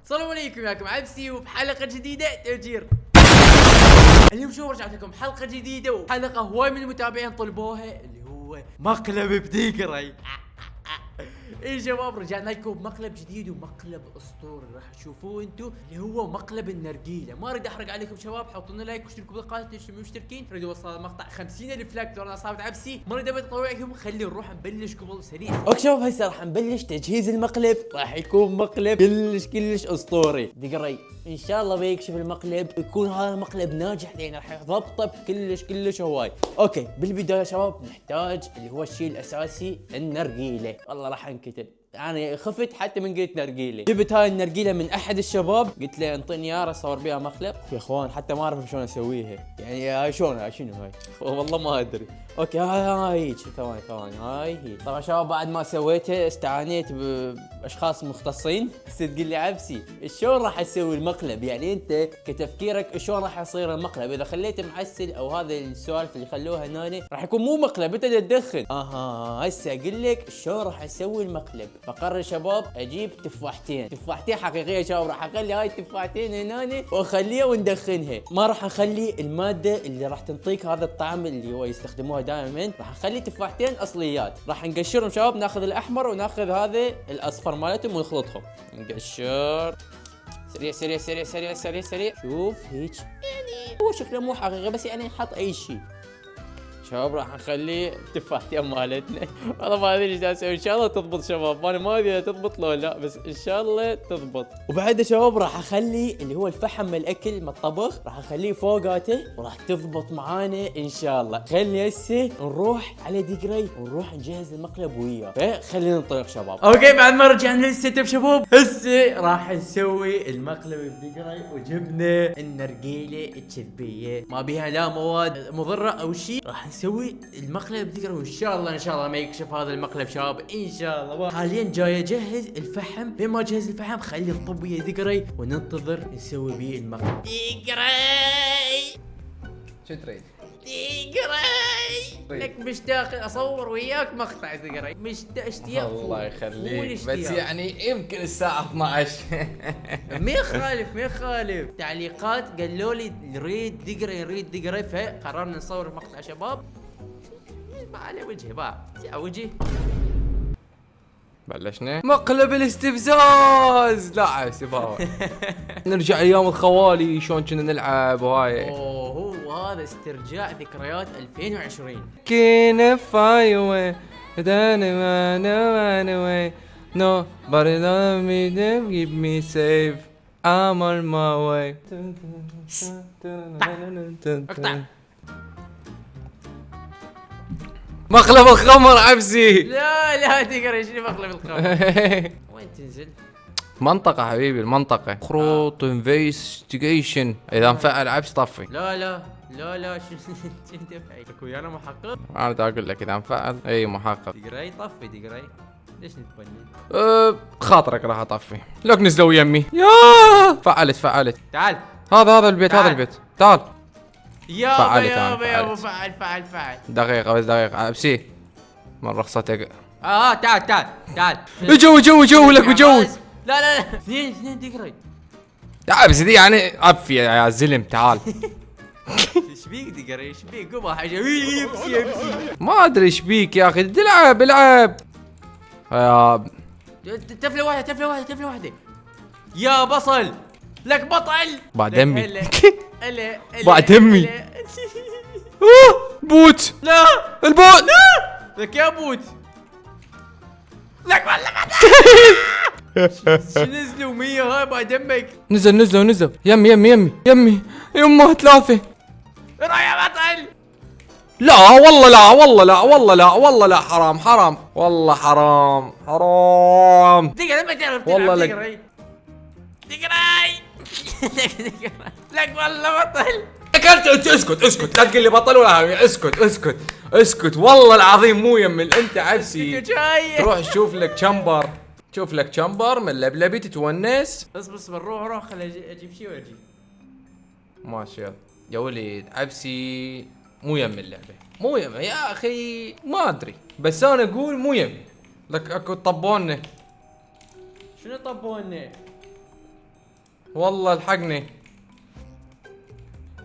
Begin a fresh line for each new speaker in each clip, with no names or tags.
السلام عليكم، معكم عبسي وبحلقة جديدة تأجير. اليوم شو رجعت لكم حلقة جديدة وحلقة هواي من المتابعين طلبوها اللي هو مقلب بديقري. ايه شباب، رجعنا لكم بمقلب جديد ومقلب اسطوري راح تشوفوه انتم، اللي هو مقلب النرجيله. ما اريد احرق عليكم شباب، حطوا لنا لايك واشتركوا بالقناه لو مشتركين. اريد اوصل المقطع 50,000 لايك دورنا اصابه عبسي. ما اريد اطول عليكم، خلي نروح نبلش قبل سريع. اوكي شباب، هسه راح نبلش تجهيز المقلب. راح يكون مقلب كلش اسطوري. دقري ان شاء الله بيكشف المقلب، يكون هذا المقلب ناجح لان راح يضبطه كلش هواي. اوكي، بالبدايه شباب نحتاج اللي هو الشيء الاساسي النرجيله. والله راح انكتب، انا خفت حتى من قلت نرجيله. جبت هاي النرجيله من احد الشباب، قلت له انطيني اياها اصور بيها مقلب. يا اخوان حتى ما اعرف شلون اسويها، يعني هاي شلون، هاي شنو هاي والله ما ادري. اوكي هاي هيك، ثواني هاي هي. طبعا شباب بعد ما سويتها استعانيت باشخاص مختصين. هسه تقول لي عبسي شلون راح اسوي المقلب؟ يعني انت كتفكيرك شلون راح يصير المقلب؟ اذا خليته معسل او هذا السوالف اللي خلوها هنا راح يكون مو مقلب، انت تدخن. هسه اقول لك شلون راح اسوي المقلب. فقرر شباب اجيب تفاحتين حقيقيه شباب. راح اخلي هاي التفاحتين هنا واخليها وندخنها. ما راح اخلي الماده اللي راح تنطيك هذا الطعم اللي هو يستخدموها دائما. راح اخلي تفاحتين اصليات، راح نقشرهم شباب. ناخذ الاحمر وناخذ هذا الاصفر مالتهم ونخلطهم. نقشر سريع. شوف هيك، يعني هو شكله مو حقيقي بس يعني نحط اي شيء. شباب راح نخلي تفاحتين مالتنا. والله ما ادري ايش اسوي، ان شاء الله تضبط شباب. انا ما ادري تضبط لو لا، بس ان شاء الله تضبط. وبعد شباب راح اخلي اللي هو الفحم من الاكل من الطبخ، راح اخليه فوقاته وراح تضبط معانا ان شاء الله. خلي هسه نروح على دقري ونروح نجهز المقلب وياه. فخلينا ننطلق شباب. اوكي بعد ما رجعنا للسيت اب شباب، هسه راح نسوي المقلب بدقري. وجبنا النرجيله الكذبيه، ما بيها لا مواد مضره او شيء. راح نسوي المقلب بدقري وان شاء الله ما يكشف هذا المقلب شباب ان شاء الله. حاليا جاي اجهز الفحم. بين ما اجهز الفحم خلي الطبيه دقري وننتظر نسوي بيه المقلب. دقري
شو تريد؟
دقري لك مشتاق اصور وياك مقطع دقري. اشتياق
الله يخليك، بس يعني يمكن الساعة 12.
ما يخالف تعليقات قالوا لي نريد دقري فقررنا نصور مقطع شباب. ما على وجهي بقى وجهي.
بلشنا مقلب الاستفزاز. لا عسباوة. نرجع ايام الخوالي شلون كنا نلعب وهاي.
هو هذا استرجاع ذكريات 2020.
كنا فايوه no but let me keep me safe I'm on my way.
اقطع.
مقلب الخمر عبسي.
لا دقري شنو مقلب الخمر؟ وين تنزل؟
منطقة حبيبي، المنطقة خروط انفستيجيشن. اذا انفعل عبس طفي.
لا شنو تفعل؟ ويانا محقق؟
انا اقول لك اذا انفعل اي محقق.
دقري طفي دقري. ليش نتبلد؟
خاطرك راح اطفي. لوك نزلوا يمي. يا فعلت.
تعال
هذا البيت. تعال.
يابا فعل.
دقيقة عبسي من رخصتك.
تعال.
وجو لك وجو.
لا اثنين دقري.
عبسي دي يعني عفي يا زلم تعال.
ايش بيك دقري؟ ايش بيك؟ قوم حاجة يبسي.
ما ادري ايش بيك يا اخي. العب يا
تفلة واحدة يا بصل. لك بطل
بعد دمي.
الا
بعد دمي. بوت.
لا
البوت.
لا لك يا بوت. لك والله شو نزلوا 100 هاي بعد دمك.
نزلوا يمي يمه 3.
روح يا بطل.
لا والله لا حرام والله حرام.
دقيقة ما تعرف
والله
تلعب.
لك
دقري لك والله بطل.
اسكت لا تقول لي بطل ولا اسكت والله العظيم مو يمل انت عبسي. تروح تشوف لك شمبر من لبلبي تتونس.
اصبر روح خلي اجيب شيء واجي.
ماشي يا وليد. عبسي مو يم اللعبة، مو يم يا اخي. ما ادري بس انا اقول مو يم. لك اكو طبوننا.
شنو طبوننا؟
والله الحقني.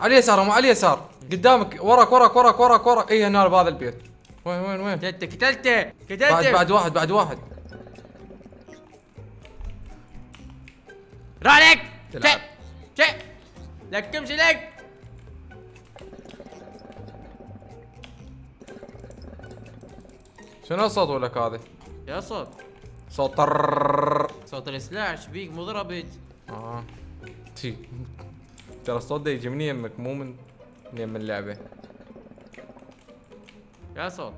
على اليسار هم على اليسار قدامك، وراك وراك وراك وراك وراك. اي هنا بهذا البيت. وين وين وين؟
قتلته
بعد واحد بعد واحد.
راح لك.
تلعب.
شيء لك تمشي لك.
شنو الصوت ولك هذا؟
يا صوت
صوت طررررر.
صوت السلاح شبيك مو ضربت.
تي ترى الصوت ده يجي من يمك مو من يم اللعبة.
يا صوت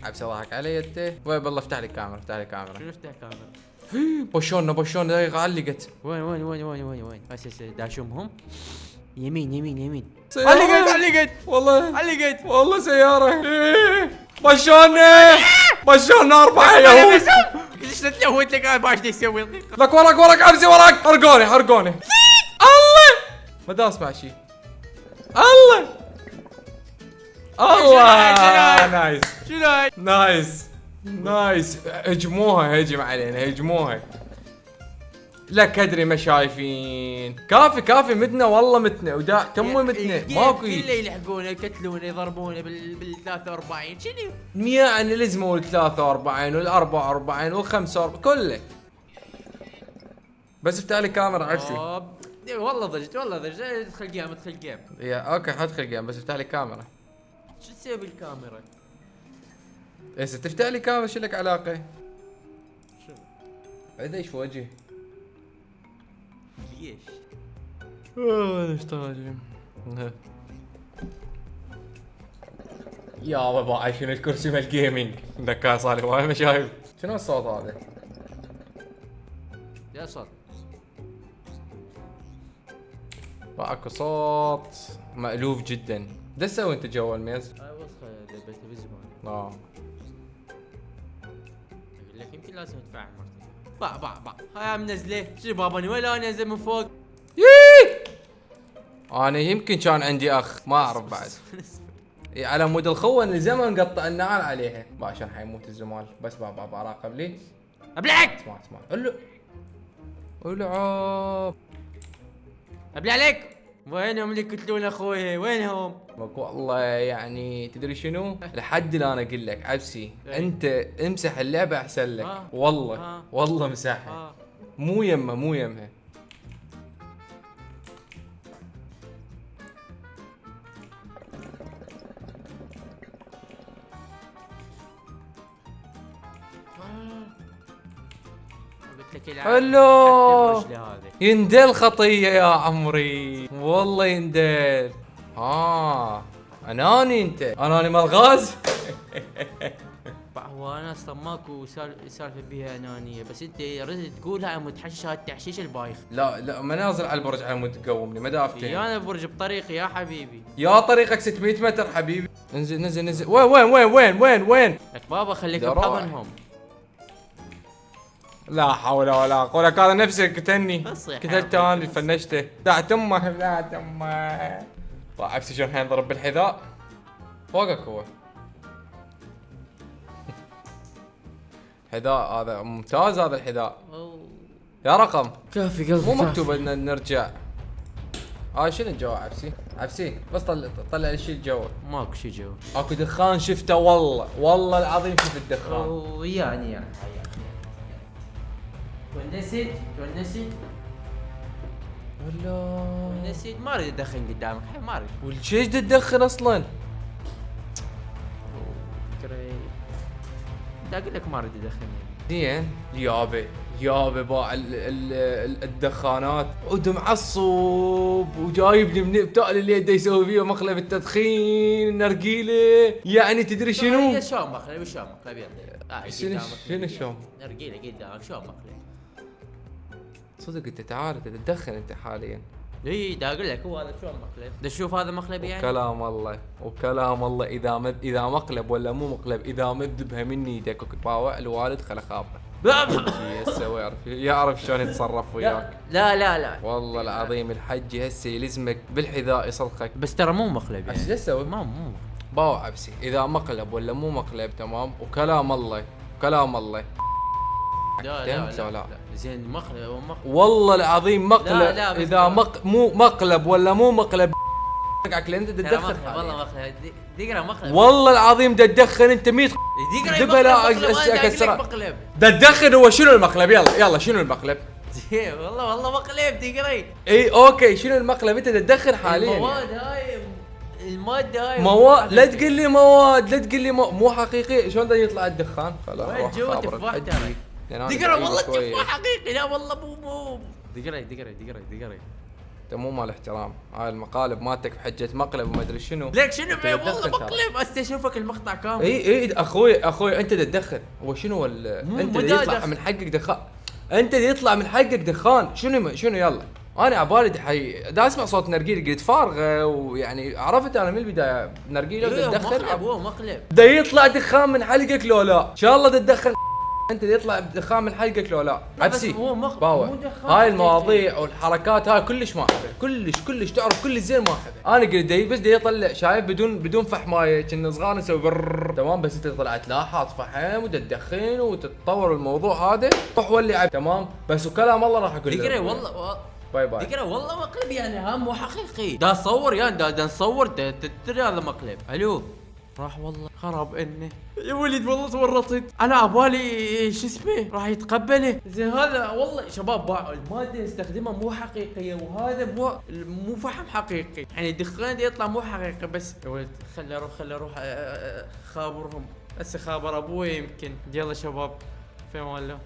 عبسي ضحك علي انت. وين بالله افتح لي الكاميرا افتح لي الكاميرا.
شنو افتح كاميرا؟
بوشونا دقيقة علقت.
وين هسه داشمهم. يمين
علقت والله سيارة. بوشونا 4 يهود.
ليش تلوت لك هاي باش يسوي
لك وراك عبسي وراك. حرقوني الله. ما دا اسمع شيء. الله نايس.
شنو هاي؟
نايس هجموها. هجم علينا هجموها. لك ادري ما شايفين. كافي متنا والله متنا وداع تمو متنا ماكو.
كله يلحقونه يقتلونه يضربونه بال 43 شنو؟
يعني لزموا ال 43 وال 44 وال 45 كله. بس افتح لي كاميرا عرفت.
والله ضجت ادخل جيم.
يا اوكي حدخل جيم بس افتح لي كاميرا.
شو تسوي بالكاميرا؟
هسه تفتح لي كاميرا شو لك علاقة؟
شو؟
عديش وجهي.
ليش؟
ليش تراجم؟ يا بابا شنو الكرسي مال جيمنج؟ ذكاء صالح وايد ما شايف. شنو الصوت هذا؟
يا صوت
اكو صوت مألوف جدا. ده تسوي انت جوا الميز؟
هاي وسخة دبيتها بالزمان.
اقول
لك يمكن لازم ادفع مرتين. باع هاي منزله. شنو بابا نويل انا انزل من فوق؟
انا يمكن كان عندي اخ ما اعرف بعد. على مود الخوه اللي زمان قطع النعال عليها. عشان حيموت الزمال بس بابا راقب لي.
ابلعك.
اسمع العب.
ابلع عليك. وينهم اللي يقتلون اخوي؟ وينهم؟
والله يعني تدري شنو؟ لحد اللي انا اقول لك عبسي انت امسح اللعبه احسن لك. والله مساحه. مو يمها. هلو يندل خطيه يا عمري والله يندل. اناني مال غاز.
هو انا اصلا ماكو سالفه بيها انانيه بس انت ردت تقولها على مود حشيش هذا التحشيش البايخ.
لا ما نازل على البرج على مود تقومني ما دافتني.
انا البرج بطريقي يا حبيبي.
يا طريقك 600 متر حبيبي. انزل وين
لك بابا خليك بحضنهم.
لا حول ولا قوة. لك هذا نفسك قتلني. قتلت انا فنشته. دعت امه. عبسي شلون حينضرب بالحذاء. فوقك هو. حذاء هذا ممتاز هذا الحذاء. يا رقم
كافي قلبي
مو مكتوب ان نرجع. شنو الجو عبسي بس طلع لي شيء جوا.
ماكو شيء جوا.
اكو دخان شفته والله العظيم شفت الدخان.
يعني ونسيت ما اريد ادخن قدامك ما اريد.
والشيش تدخن اصلا.
دا اقول لك ما اريد ادخن.
زين يابا باع الدخانات معصب وجايب لي من بتاع اللي يده يسوي فيه مقلب التدخين النرجيله. يعني تدري شنو؟
هي شلون مقلب
شنو شلون؟
نرجيله قدامك شلون مقلب؟
صدق انت تعال تدخن انت حاليا.
دا اقول لك هو هذا شلون مقلب؟ دا شوف هذا مقلب يعني.
وكلام الله اذا مقلب ولا مو مقلب اذا مذبها مني ايدك وتباوع الوالد خله خابره. هسه يعرف شلون يتصرف وياك.
لا
والله العظيم الحج هسه يلزمك بالحذاء يصلخك.
بس ترى مو مقلب يعني.
شو تسوي؟
مو
باوع عبسي اذا مقلب ولا مو مقلب تمام. وكلام الله
لا زين مقلب
والله العظيم مقلب.
لا
اذا مو مقلب ولا مو مقلب لان انت تدخن.
والله مقلب دقرا مقلب.
والله العظيم تدخن انت 100
دقرا مقلب.
تدخن. هو شنو المقلب؟ يلا شنو المقلب؟
والله مقلب دقري.
اي اوكي شنو المقلب؟ انت تدخن حاليا.
المواد هاي المادة هاي
مواد. لا تقول لي مواد، لا تقول لي مو حقيقي. شلون ده يطلع الدخان؟
وين جو تفاح ترى. دقرا والله تفاح حقيقي. لا والله مو دقري.
انت مو مال احترام. هاي المقالب مالتك بحجة مقلب وما ادري شنو.
ليك شنو والله مقلب. استشوفك المقطع كامل.
اي اخوي انت تدخن. هو شنو انت يطلع من حقك دخان. انت يطلع من حقك دخان. شنو يلا انا عبالي حي دا اسمع صوت نرجيله قلت فارغه. ويعني عرفت انا من البدايه نرجيله تدخن.
هو مقلب
دا يطلع دخان من حلقك لو لا. ان شاء الله تدخن. انت يطلع دخان من حلقك لو لا. عبسي باوع. هاي المواضيع والحركات هاي كلش ما احبها. كلش تعرف كل زين ما احبها. انا قلت بس دا يطلع شايف بدون فحمايه. كنا صغار نسوي تمام. بس انت طلعت لا حاط فحم وتدخن وتتطور الموضوع هذا. روح ولي عب تمام. بس وكلام الله راح اقول لك.
دقري والله
باي
دقرا والله مقلب يعني. ها مو حقيقي. دا صور يعني دا نصور تدري هذا مقلب. الو راح والله خرب اني يا ولد. والله تورطت انا عبالي شو اسمه راح يتقبله. زين هذا والله شباب الماده يستخدمها مو حقيقيه. وهذا مو فحم حقيقي. يعني الدخان يطلع مو حقيقي. بس يا ولد خلي اروح خابرهم. هسه خابر ابوي يمكن. يلا شباب في امان الله.